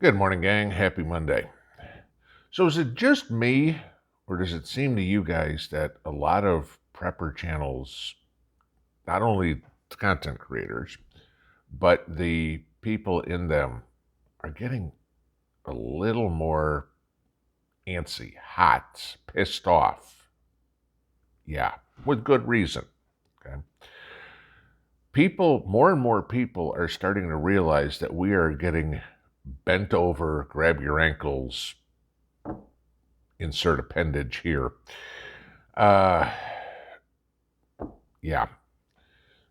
Good morning, gang. Happy Monday. So, is it just me, or does it seem to you guys that a lot of prepper channels, not only the content creators, but the people in them, are getting a little more antsy, hot, pissed off? Yeah, with good reason. Okay. More and more people are starting to realize that we are getting bent over, grab your ankles, insert appendage here. Uh, yeah.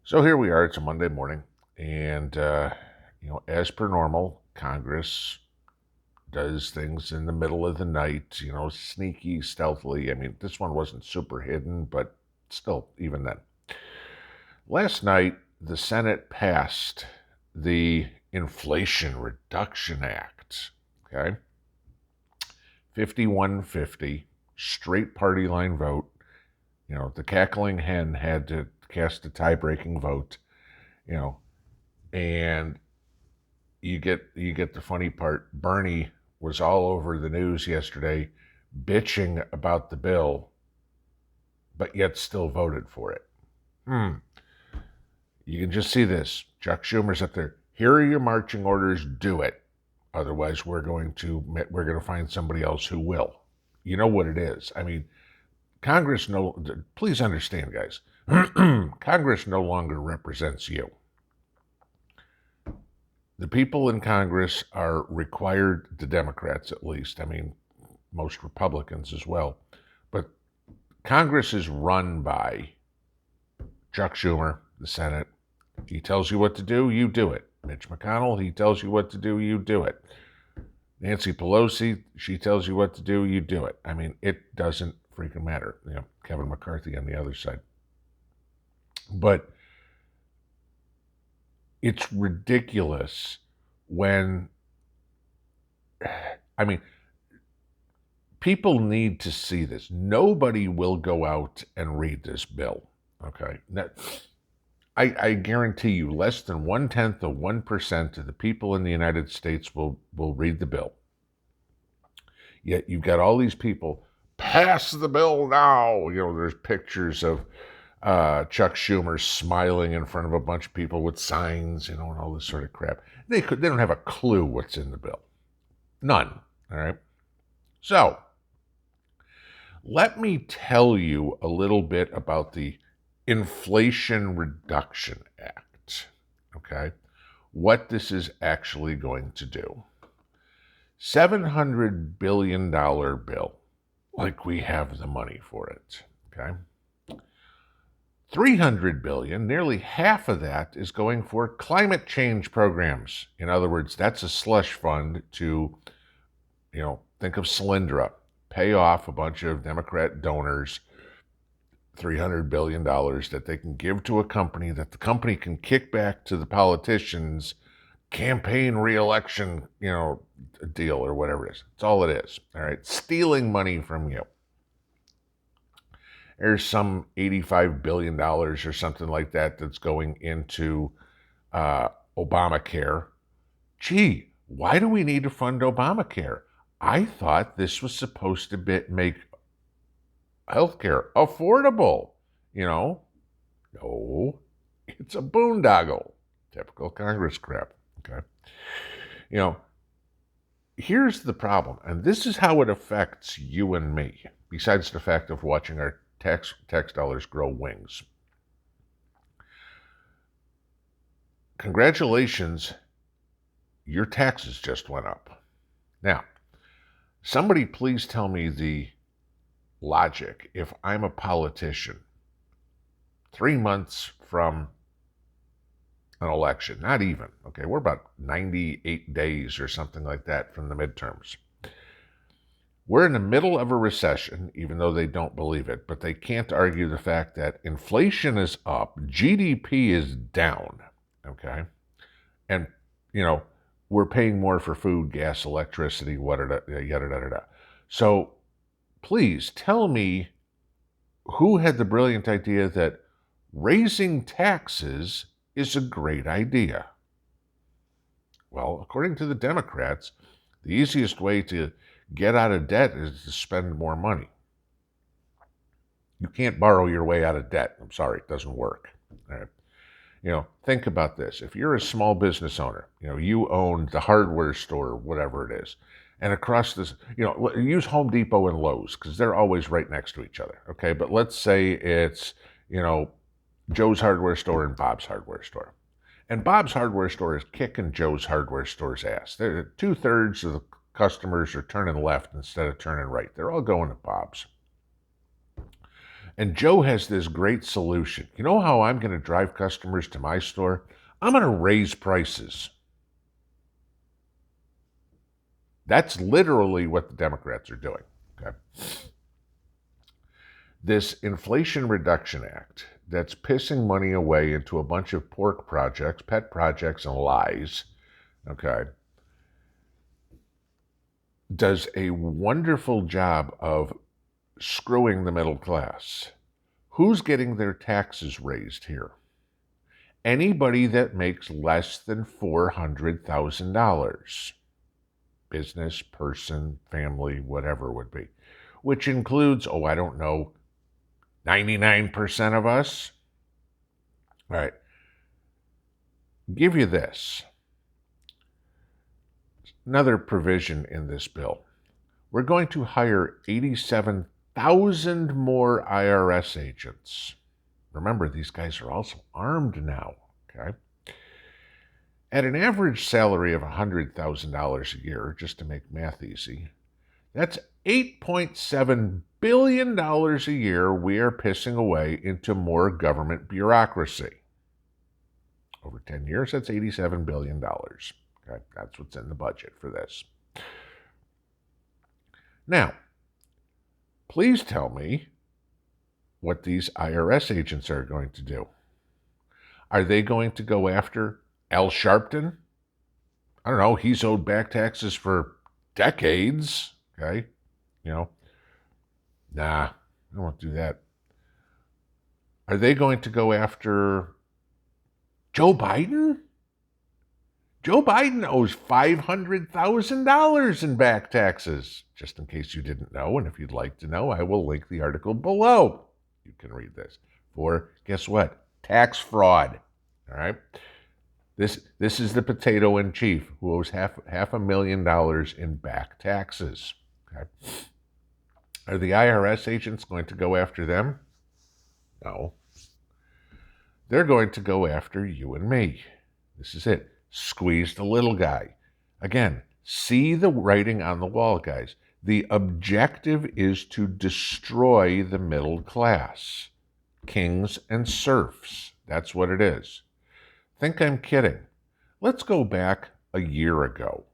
So here we are. It's a Monday morning, and as per normal, Congress does things in the middle of the night. Sneaky, stealthily. I mean, this one wasn't super hidden, but still, even then. Last night, the Senate passed the Inflation Reduction Act. Okay, 5150, straight party line vote. The cackling hen had to cast a tie-breaking vote, you know, and you get the funny part. Bernie was all over the news yesterday bitching about the bill, but yet still voted for it. You can just see this. Chuck Schumer's up there. Here are your marching orders. Do it. Otherwise, we're going to find somebody else who will. You know what it is. I mean, Congress please understand, guys. Congress no longer represents you. The people in Congress are required, the Democrats at least, I mean, most Republicans as well, but Congress is run by Chuck Schumer, the Senate. He tells you what to do, you do it. Mitch McConnell, he tells you what to do, you do it. Nancy Pelosi, she tells you what to do, you do it. I mean, it doesn't freaking matter. Kevin McCarthy on the other side. But it's ridiculous when, I mean, people need to see this. Nobody will go out and read this bill. Okay. I guarantee you less than 1/10 of 1% of the people in the United States will read the bill. Yet you've got all these people, pass the bill now. There's pictures of Chuck Schumer smiling in front of a bunch of people with signs, and all this sort of crap. They don't have a clue what's in the bill. None. All right. So let me tell you a little bit about the Inflation Reduction Act. Okay. What this is actually going to do. $700 billion bill, like we have the money for it. Okay. 300 billion, nearly half of that is going for climate change programs. In other words, that's a slush fund to, think of Solyndra, pay off a bunch of Democrat donors $300 billion that they can give to a company that the company can kick back to the politicians' campaign reelection, deal or whatever it is. That's all it is. All right. Stealing money from you. There's some $85 billion or something like that that's going into Obamacare. Gee, why do we need to fund Obamacare? I thought this was supposed to make healthcare affordable. No, it's a boondoggle. Typical Congress crap. Okay. Here's the problem, and this is how it affects you and me, besides the fact of watching our tax dollars grow wings. Congratulations, your taxes just went up. Now, somebody please tell me the logic. If I'm a politician, 3 months from an election, not even, okay, we're about 98 days or something like that from the midterms. We're in the middle of a recession, even though they don't believe it, but they can't argue the fact that inflation is up, GDP is down, okay? And, we're paying more for food, gas, electricity, yada, yada, yada. So please tell me who had the brilliant idea that raising taxes is a great idea. Well, according to the Democrats, the easiest way to get out of debt is to spend more money. You can't borrow your way out of debt. I'm sorry, it doesn't work. All right. Think about this. If you're a small business owner, you own the hardware store, whatever it is, and across this, use Home Depot and Lowe's because they're always right next to each other. Okay. But let's say it's, Joe's hardware store and Bob's hardware store. And Bob's hardware store is kicking Joe's hardware store's ass. 2/3 of the customers are turning left instead of turning right. They're all going to Bob's. And Joe has this great solution. You know how I'm going to drive customers to my store? I'm going to raise prices. That's literally what the Democrats are doing. Okay. This Inflation Reduction Act that's pissing money away into a bunch of pork projects, pet projects, and lies, okay, does a wonderful job of screwing the middle class. Who's getting their taxes raised here? Anybody that makes less than $400,000. Business, person, family, whatever it would be. Which includes, 99% of us. All right. Give you this. Another provision in this bill. We're going to hire 87,000 more IRS agents. Remember, these guys are also armed now, okay? At an average salary of $100,000 a year, just to make math easy, that's $8.7 billion a year we are pissing away into more government bureaucracy. Over 10 years, that's $87 billion. Okay, that's what's in the budget for this. Now, please tell me what these IRS agents are going to do. Are they going to go after Al Sharpton? I don't know, he's owed back taxes for decades, okay? Nah, I won't do that. Are they going to go after Joe Biden? Joe Biden owes $500,000 in back taxes. Just in case you didn't know, and if you'd like to know, I will link the article below. You can read this. For, guess what? Tax fraud. All right? This is the potato in chief who owes half $500,000 in back taxes. Okay? Are the IRS agents going to go after them? No. They're going to go after you and me. This is it. Squeeze the little guy. Again, see the writing on the wall, guys. The objective is to destroy the middle class. Kings and serfs. That's what it is. Think I'm kidding. Let's go back a year ago.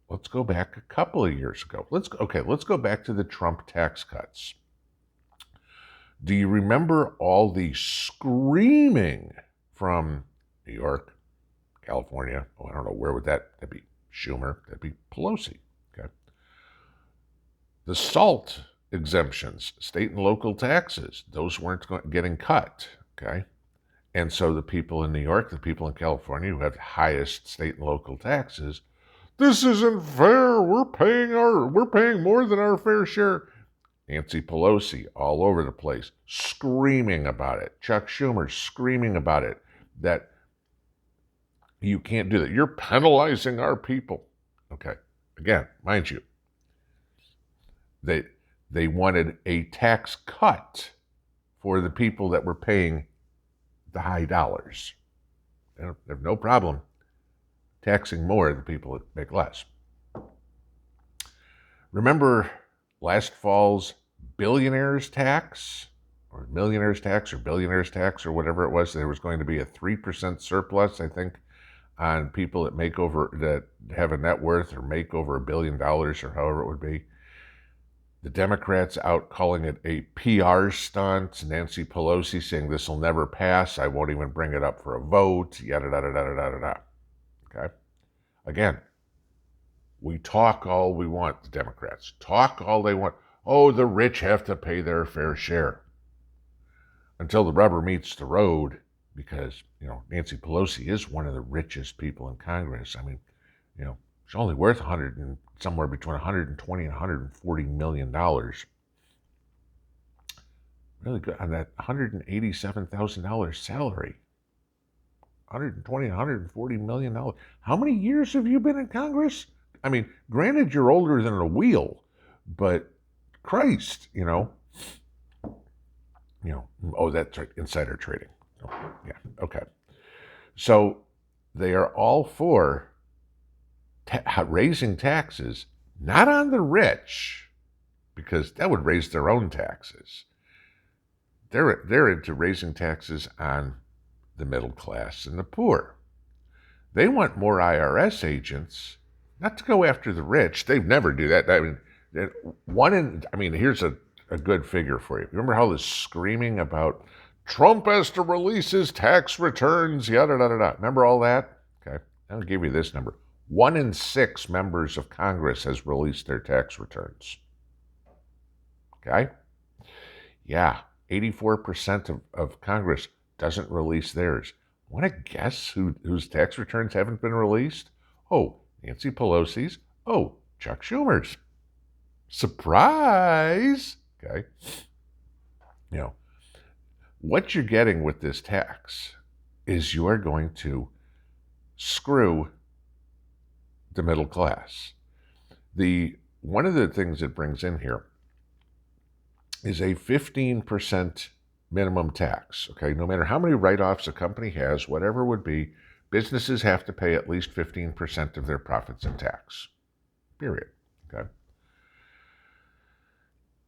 Let's go back a couple of years ago. Let's go back to the Trump tax cuts. Do you remember all the screaming from New York, California? I don't know, where would that'd be Schumer, that'd be Pelosi, okay? The SALT exemptions, state and local taxes, those weren't getting cut, okay? And so the people in New York, the people in California who have the highest state and local taxes, this isn't fair, we're paying more than our fair share. Nancy Pelosi all over the place, screaming about it. Chuck Schumer screaming about it, that you can't do that. You're penalizing our people. Okay, again, mind you, they wanted a tax cut for the people that were paying the high dollars. They have no problem taxing more the people that make less. Remember last fall's billionaires tax, or millionaires tax, or billionaires tax, or whatever it was? There was going to be a 3% surplus, I think, on people that have a net worth or make over $1 billion, or however it would be. The Democrats out calling it a PR stunt. Nancy Pelosi saying this will never pass. I won't even bring it up for a vote. Yada da da da da da da. Okay. Again, we talk all we want. The Democrats talk all they want. Oh, the rich have to pay their fair share. Until the rubber meets the road, because Nancy Pelosi is one of the richest people in Congress. I mean, You know, it's only worth somewhere between 120 and 140 million dollars. Really good on that $187,000 salary. 120, 140 million dollars. How many years have you been in Congress? I mean, granted, you're older than a wheel, but Christ, oh, that's right, insider trading. Oh, yeah, okay. So they are all for raising taxes, not on the rich, because that would raise their own taxes. They're into raising taxes on the middle class and the poor. They want more IRS agents, not to go after the rich. They'd never do that. Here's a good figure for you. Remember how this screaming about Trump has to release his tax returns, yada, yada, yada. Remember all that? Okay. I'll give you this number. 1 in 6 members of Congress has released their tax returns. Okay? Yeah, 84% of Congress doesn't release theirs. Want to guess whose tax returns haven't been released? Oh, Nancy Pelosi's. Oh, Chuck Schumer's. Surprise! Okay. What you're getting with this tax is you are going to screw the middle class. One of the things it brings in here is a 15% minimum tax. Okay, no matter how many write-offs a company has, whatever it would be, businesses have to pay at least 15% of their profits in tax. Period. Okay.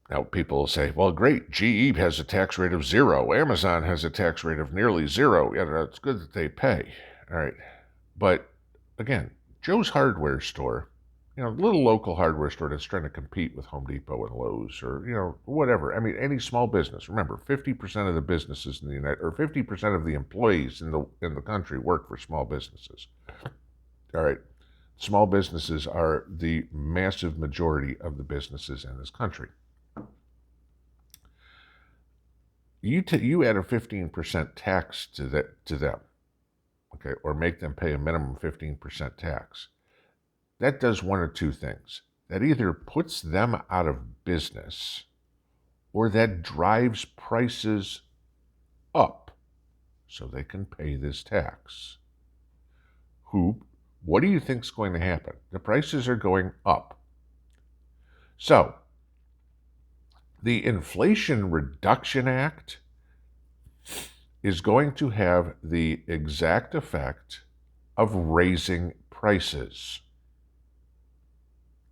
Now, people will say, well, great, GE has a tax rate of 0. Amazon has a tax rate of nearly 0. Yeah, it's good that they pay. All right. But, again, Joe's hardware store, little local hardware store that's trying to compete with Home Depot and Lowe's or, whatever. I mean, any small business. Remember, 50% of the businesses in the or 50% of the employees in the country work for small businesses. All right. Small businesses are the massive majority of the businesses in this country. You add a 15% tax to them, okay, or make them pay a minimum 15% tax. That does one of two things. That either puts them out of business, or that drives prices up so they can pay this tax. What do you think is going to happen? The prices are going up. So, the Inflation Reduction Act is going to have the exact effect of raising prices.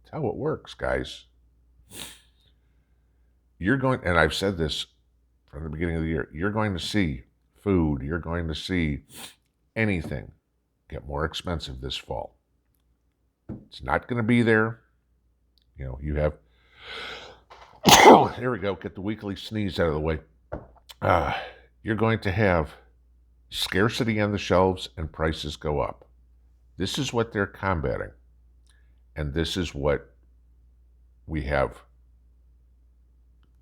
That's how it works, guys. And I've said this from the beginning of the year, you're going to see food, you're going to see anything get more expensive this fall. It's not going to be there. You have here we go. Get the weekly sneeze out of the way. You're going to have scarcity on the shelves and prices go up. This is what they're combating. And this is what we have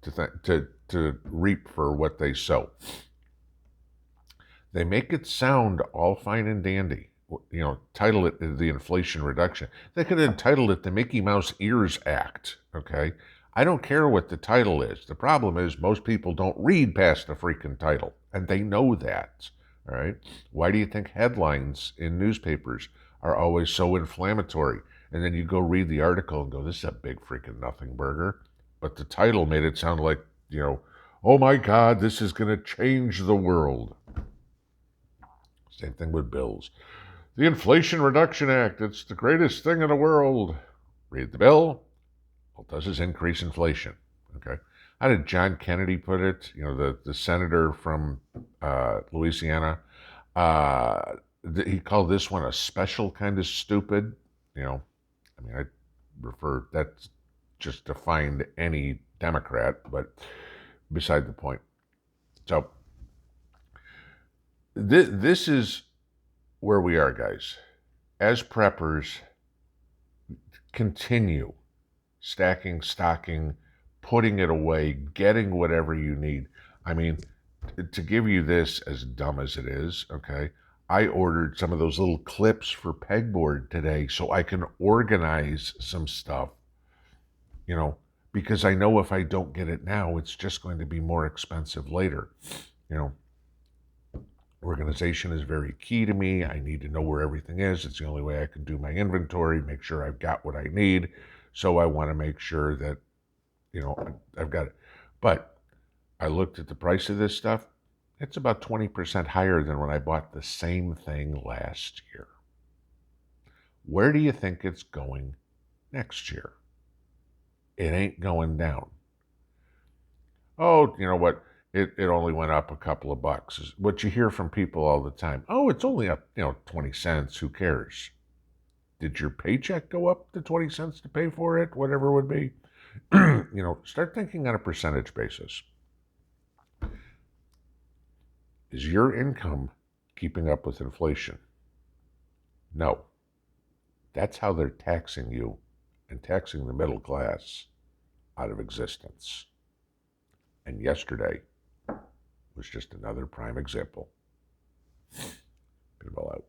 to reap for what they sow. They make it sound all fine and dandy. Title it the Inflation Reduction. They could have entitled it the Mickey Mouse Ears Act, okay? I don't care what the title is. The problem is most people don't read past the freaking title, and they know that, all right? Why do you think headlines in newspapers are always so inflammatory? And then you go read the article and go, this is a big freaking nothing burger. But the title made it sound like, oh my God, this is going to change the world. Same thing with bills. The Inflation Reduction Act, it's the greatest thing in the world. Read the bill. All it does is increase inflation. Okay. How did John Kennedy put it? The senator from Louisiana. He called this one a special kind of stupid. I refer, that's just defined any Democrat, but beside the point. So this is where we are, guys. As preppers, continue stacking, stocking, putting it away, getting whatever you need. I mean, to give you this, as dumb as it is, okay, I ordered some of those little clips for pegboard today so I can organize some stuff, you know, because I know if I don't get it now, it's just going to be more expensive later. You know, organization is very key to me. I need to know where everything is. It's the only way I can do my inventory, make sure I've got what I need. So I want to make sure that, you know, I've got it. But I looked at the price of this stuff. It's about 20% higher than when I bought the same thing last year. Where do you think it's going next year? It ain't going down. Oh, you know what? It only went up a couple of bucks. Is what you hear from people all the time. Oh, it's only up, 20 cents. Who cares? Did your paycheck go up to 20 cents to pay for it? Whatever it would be. Start thinking on a percentage basis. Is your income keeping up with inflation? No. That's how they're taxing you and taxing the middle class out of existence. And yesterday was just another prime example. Pinball out.